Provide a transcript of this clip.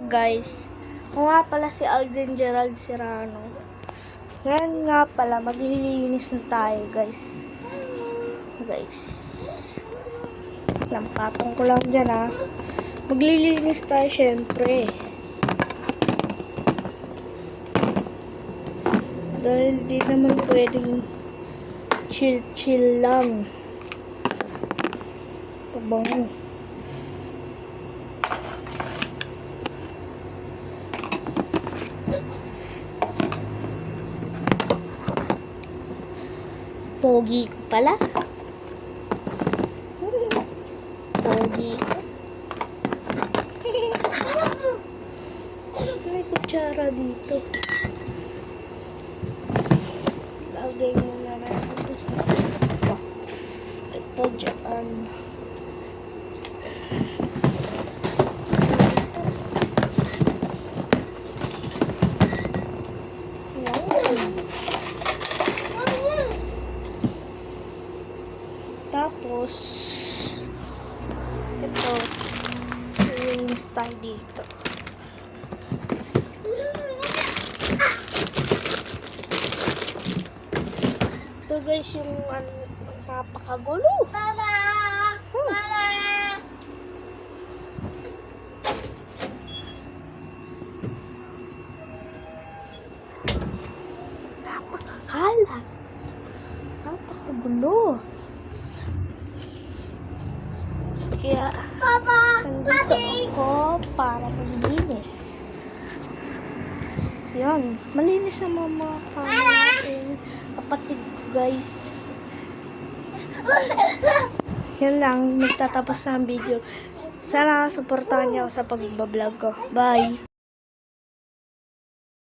Guys, ako nga pala si Alden Gerald Serrano. Ngayon nga pala, maglilinis na tayo, guys. Lampatong ko lang dyan, ha. Maglilinis tayo, syempre. Dahil di naman pwedeng chill-chill lang. Pabango. Pogi ko pala. Pogi ko. May kutsara dito. Lagay muna natin ito sa box. Ito dyan. Tapos, ito, linis tayo dito. Ito guys, yung napakagulo. Mama! Mama! Napakakalat. Napakagulo. Kaya, nandito ako para maglinis. Yan. Malinis ang mga natin. Kapatid ko, guys. Yan lang. Nagtatapos na ang video. Sana supportahan niyo ako sa pag-vlog ko. Bye!